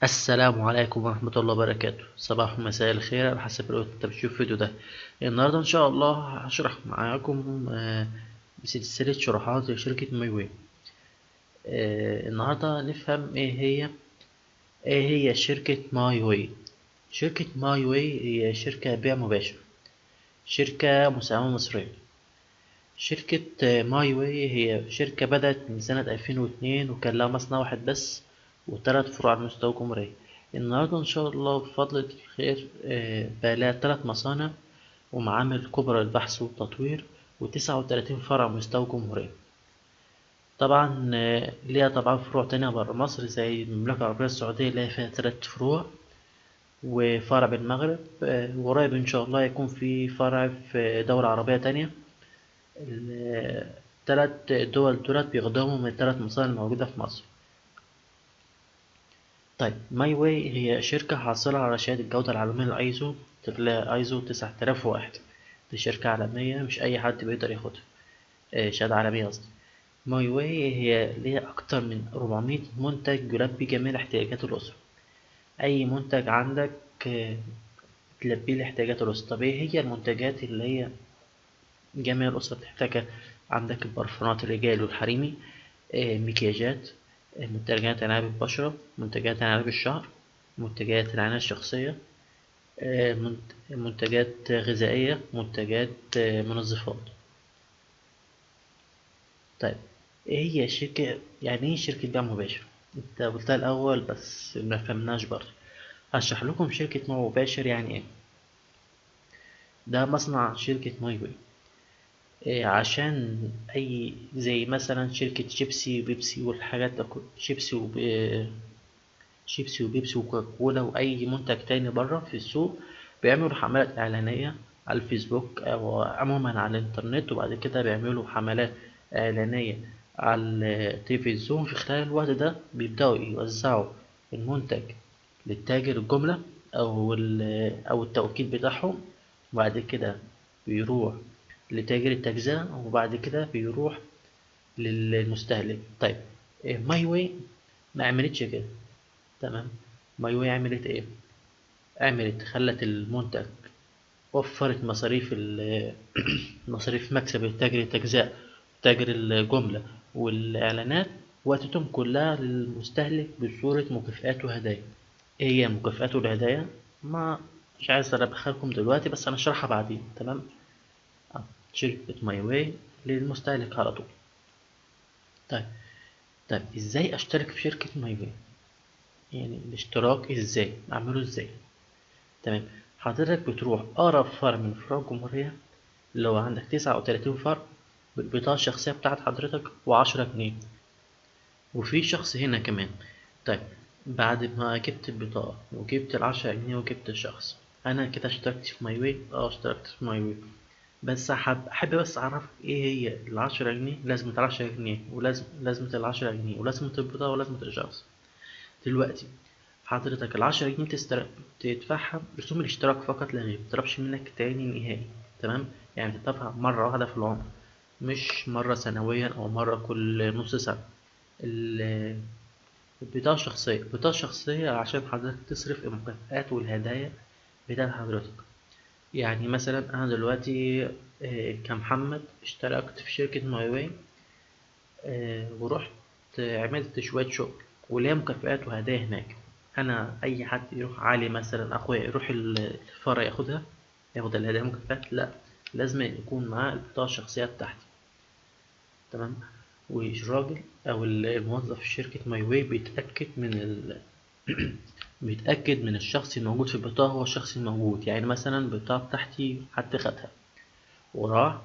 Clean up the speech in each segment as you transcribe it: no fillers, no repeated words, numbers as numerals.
السلام عليكم ورحمة الله وبركاته. صباح ومساء الخير على حسب الوقت انت بتشوف الفيديو ده. النهاردة ان شاء الله هشرح معاكم سلسلة شروحات لشركة ماي واي. النهاردة نفهم ايه هي شركة ماي واي. شركة ماي واي هي شركة بيع مباشر، شركة مساهمة مصرية. شركة ماي واي هي شركة بدأت من سنة 2002، وكان لها مصنع واحد بس وثلاث فروع على مستوى الجمهورية. النهاردة إن شاء الله بفضل الخير بقى لها 3 مصانع ومعامل كبرى للبحث والتطوير، و39 فرع على مستوى الجمهورية. طبعا ليها طبعا فروع تانية برا مصر زي المملكة العربية السعودية اللي هي فيها 3 فروع، وفرع بالمغرب. وقريب إن شاء الله يكون في فرع في دولة عربية تانية. التلات دول دولت بيخدموا من التلات مصانع الموجودة في مصر. طيب، ماي واي هي شركة حاصلة على شهادة الجودة العالمية الايزو، ايزو 9001. دي شركة عالمية، مش أي حد بيقدر ياخدها. شهادة عالمية قصدي. ماي واي هي ليها أكتر من 400 منتج يلبي جميع احتياجات الأسرة. أي منتج عندك آه، تلبي له احتياجات الأسرة. طب ايه هي المنتجات اللي هي جميع الأسرة بتحتاجها؟ عندك البرفانات الرجالي والحريمي، مكياجات، منتجات عناية بالبشرة، منتجات عناية بالشعر، منتجات العناية الشخصية، منتجات غذائية، منتجات منظفات. طيب، ايه هي شركة، يعني ايه شركة بيع مباشر؟ انت قلتها الأول بس ما فهمناش برضه. هشرح لكم شركة بيع مباشر يعني ايه. ده مصنع شركة ماي واي. عشان أي زي مثلا شركة شيبسي وبيبسي والحاجات ده شيبسي وبيبسي وكوكاكولا وأي منتج تاني بره في السوق، بيعملوا حملات إعلانية على الفيسبوك أو عموما على الإنترنت، وبعد كده بيعملوا حملات إعلانية على التلفزيون. في خلال الوقت ده بيبدأوا يوزعوا المنتج للتاجر الجملة أو التوكيل بتاعهم، وبعد كده بيروح لتاجر التجزئة، وبعد كده بيروح للمستهلك. طيب، ماي واي ما عملتش كده. تمام. ماي واي عملت ايه؟ خلت المنتج، وفرت مصاريف مصاريف مكسب التاجر التجزئة، تاجر الجملة والإعلانات، وقتتهم كلها للمستهلك بصورة مكافآت وهدايا. ايه هي المكافآت والهدايا؟ ما مش عايز ادخلكم دلوقتي، بس انا اشرحها بعدين. تمام. شركة ماي واي للمستهلك على طول. طيب. ازاي اشترك في شركة ماي واي؟ يعني الاشتراك ازاي اعمله ازاي؟ تمام. حضرتك بتروح أقرب فرع من فروع الجمهورية، لو عندك 39 فرع، بالبطاقة الشخصية بتاعت حضرتك و10 جنيه. وفي شخص هنا كمان. طيب، بعد ما جبت البطاقة وجبت ال10 جنيه وجبت الشخص، أنا كده اشتركت في ماي واي. اشتركت في ماي واي. بس أحب بس أعرف إيه هي ال10 جنيه، لازمة ال10 جنيه، لازمة ال10 جنيه، ولازمة البطاقة، ولازمة الشخص. دلوقتي حضرتك ال10 جنيه تدفعها رسوم الاشتراك فقط لا غير، متطلبش منك تاني نهائي. تمام. يعني بتدفعها مرة واحدة في العمر، مش مرة سنويا أو مرة كل نص سنة. ال- البطاقة الشخصية عشان حضرتك تصرف المكافآت والهدايا بتاعت حضرتك. يعني مثلا أنا دلوقتي كمحمد اشتركت في شركة ماي واي، ورحت عملت شوية شغل وليا مكافآت وهدايا هناك. أنا أي حد يروح، علي مثلا أخويا، يروح الفرع ياخدها، ياخد الهدايا مكافآت؟ لأ، لازم يكون معاه البطاقة الشخصية بتاعتي. تمام. والراجل أو الموظف في شركة ماي واي بيتأكد من بيتأكد من الشخص الموجود في البطاقة هو الشخص الموجود. يعني مثلا البطاقة بتاعتي حد خدها وراح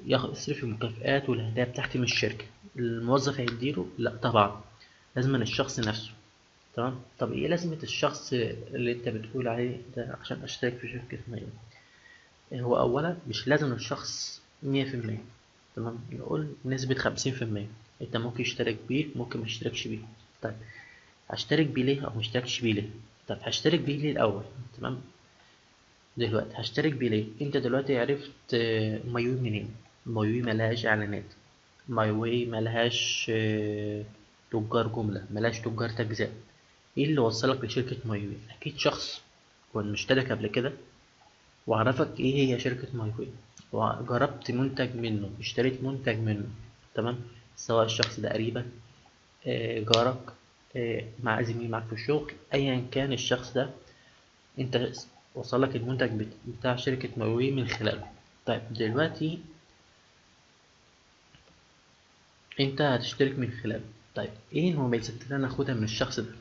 يصرف المكافآت والهدايا بتاعتي من الشركة، الموظف هيديله؟ لا طبعا، لازم الشخص نفسه. تمام. طب ايه لازمة الشخص اللي انت بتقول عليه ده عشان اشترك في شركة مية؟ هو اولا مش لازم الشخص 100%. تمام. نقول نسبة 50%. انت ممكن يشترك بيك، ممكن ميشتركش بيك. طيب، هشترك بيه ليه او مشتركش بيه ليه؟ طب هشترك بيه ليه الاول؟ تمام. دلوقتي هشترك بيه ليه؟ انت دلوقتي عرفت مايوي منين؟ مايوي ملهاش اعلانات. ماي واي ملهاش تجار جملة، ملهاش تجار تجزئة. ايه اللي وصلك لشركة مايوي؟ اكيد شخص كان مشترك قبل كده وعرفك ايه هي شركة مايوي، وجربت منتج منه، اشتريت منتج منه. تمام. سواء الشخص ده قريبك، جارك، مع زميل معاك في الشغل، ايا كان الشخص ده، انت وصلك المنتج بتاع شركة مايوي من خلاله. طيب دلوقتي انت هتشترك من خلاله. طيب ايه المميزات اللي انا اخدها من الشخص ده؟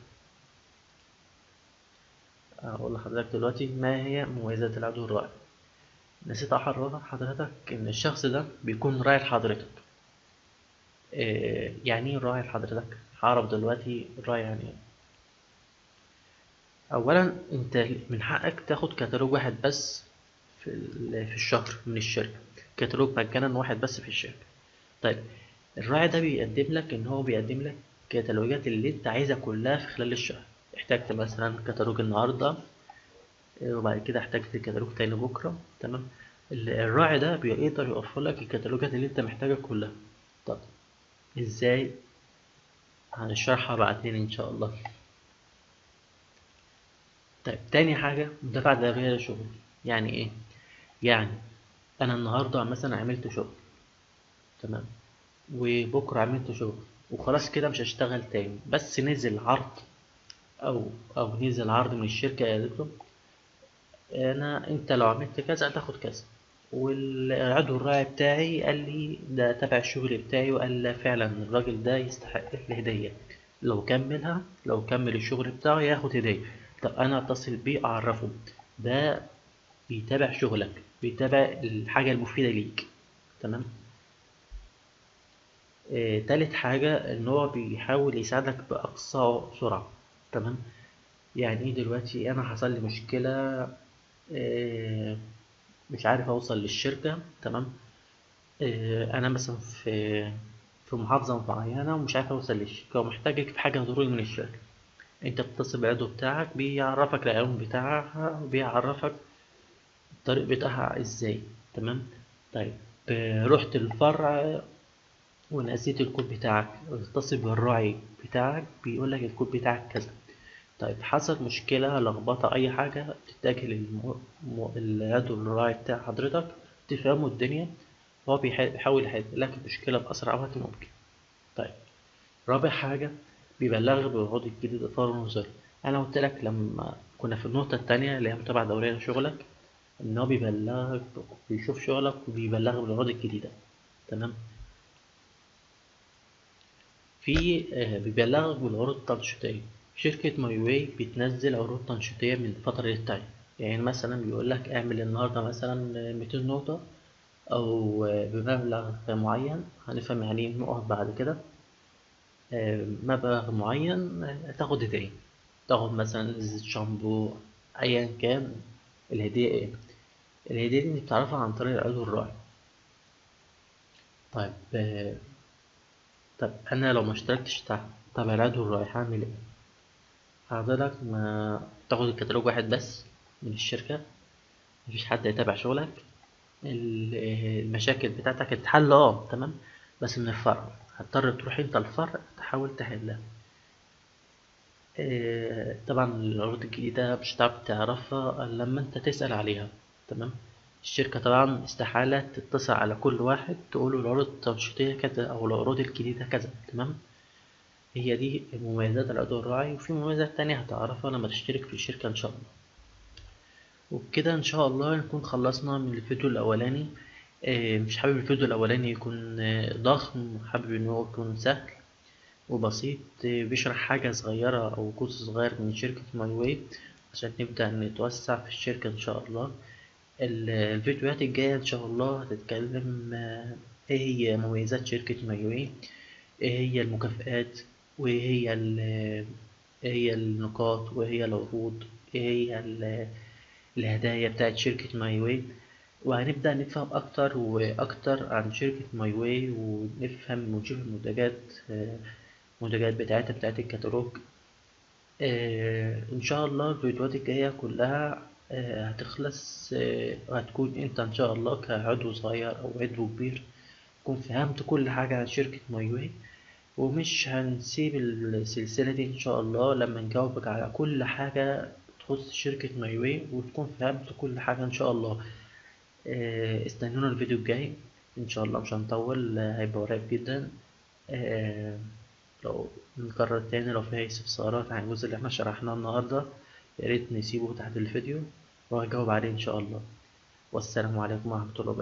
اقول لحضرتك دلوقتي ما هي مميزات العضو الرائع. نسيت اعرف حضرتك ان الشخص ده بيكون راعي لحضرتك. يعني ايه راعي لحضرتك؟ هعرف دلوقتي الراعي يعني ايه. اولا انت من حقك تاخد كتالوج واحد بس في الشهر من الشركة، كتالوج مجانا واحد بس في الشركة. طيب الراعي ده بيقدم لك ان هو بيقدم لك كتالوجات اللي انت عايزها كلها في خلال الشهر. احتجت مثلا كتالوج النهارده، وبعد كده احتجت كتالوج تاني بكره. تمام. الراعي ده بيقدر يوفر لك الكتالوجات اللي انت محتاجها كلها. طب ازاي؟ هنشرحها بعدين ان شاء الله. طيب تاني حاجة، مدافعة داخلية للشغل. يعني ايه؟ يعني انا النهارده مثلا عملت شغل، تمام، وبكره عملت شغل، وخلاص كده مش هشتغل تاني، بس نزل عرض او نزل عرض من الشركه قالت له انت لو عملت كذا هتاخد كذا. والعضو الراعي بتاعي قال لي ده تبع الشغل بتاعي، وقال لا فعلا الراجل ده يستحق الهديه، لو كمل الشغل بتاعه ياخد هديه. طب انا اتصل بيه اعرفه ده بيتابع شغلك، بيتابع الحاجه المفيده ليك. تمام. تالت حاجة إن هو بيحاول يساعدك بأقصى سرعة. تمام. يعني إيه؟ دلوقتي أنا حصل لي مشكلة، آه، مش عارف أوصل للشركة. تمام. أنا مثلا في محافظة معينة ومش عارف أوصل للشركة ومحتاجك في حاجة ضروري من الشركة. أنت بتتصل بالعضو بتاعك بيعرفك العنوان بتاعها وبيعرفك الطريق بتاعها إزاي. تمام. طيب رحت الفرع ونسيت الكود بتاعك، اتصل بالراعي بتاعك بيقول لك الكود بتاعك كذا. طيب حصل مشكلة لخبطة أي حاجة، تتجه للعضو الراعي بتاع حضرتك، تفهمه الدنيا، هو بيحاول يحل لك المشكلة بأسرع وقت ممكن. طيب رابع حاجة، بيبلغك بالوعود الجديدة فورا وزر. أنا قلت لك لما كنا في النقطة التانية اللي هي متابعة دورية لشغلك، إن هو بيبلغك، بيشوف شغلك وبيبلغك بالوعود الجديدة. تمام. بيبلغك بالعروض التنشيطية. شركة ماي واي بتنزل عروض تنشيطية من فترة للتانية. يعني مثلا بيقول لك اعمل النهاردة مثلا 200 نقطة، أو بمبلغ معين، هنفهم يعني ايه نقط بعد كده. مبلغ معين تاخد هدية، تاخد مثلا زيت شامبو، أيا كان الهدية ايه. الهدية دي انت بتعرفها عن طريق العضو الراعي. طيب طب أنا لو ما اشتركتش تبع العضو الراعي هعمل ايه؟ حضرتك ما تاخد الكتالوج واحد بس من الشركة، مفيش حد يتابع شغلك، المشاكل بتاعتك تتحل تمام، بس من الفرع هتضطر تروح انت الفرع تحاول تحلها. طبعا العروض الجديدة مش هتعرف تعرفها إلا لما انت تسأل عليها. تمام. الشركة طبعا استحالة تتصل على كل واحد تقوله العروض التنشيطية كذا أو العروض الجديدة كذا. تمام. هي دي مميزات العضو الراعي، وفي مميزات تانية هتعرفها لما تشترك في الشركة إن شاء الله. وبكده إن شاء الله نكون خلصنا من الفيديو الأولاني. مش حابب الفيديو الأولاني يكون ضخم، حابب إن هو يكون سهل وبسيط، بيشرح حاجة صغيرة أو جزء صغير من شركة ماي واي عشان نبدأ نتوسع في الشركة إن شاء الله. الفيديوهات الجاية إن شاء الله هتتكلم إيه هي مميزات شركة ماي واي، إيه هي المكافآت، وإيه هي إيه هي النقاط، وإيه هي العروض، إيه هي الهدايا بتاعت شركة ماي واي. وهنبدأ نفهم أكتر وأكتر عن شركة ماي واي، ونفهم ونشوف المنتجات بتاعتها بتاعت الكتالوج. إن شاء الله الفيديوهات الجاية كلها هتخلص، هتكون أنت إن شاء الله كعضو صغير أو عضو كبير تكون فهمت كل حاجة عن شركة ماي واي. ومش هنسيب السلسلة دي إن شاء الله لما نجاوبك على كل حاجة تخص شركة مايوي، وتكون فهمت كل حاجة إن شاء الله. استنونا الفيديو الجاي إن شاء الله، مش هنطول، هيبقى قريب جدا. آه، لو نكرر تاني، لو في أي استفسارات عن الجزء اللي احنا شرحناه النهاردة ياريت نسيبه تحت الفيديو وهجاوب عليه إن شاء الله. والسلام عليكم ورحمة الله وبركاته.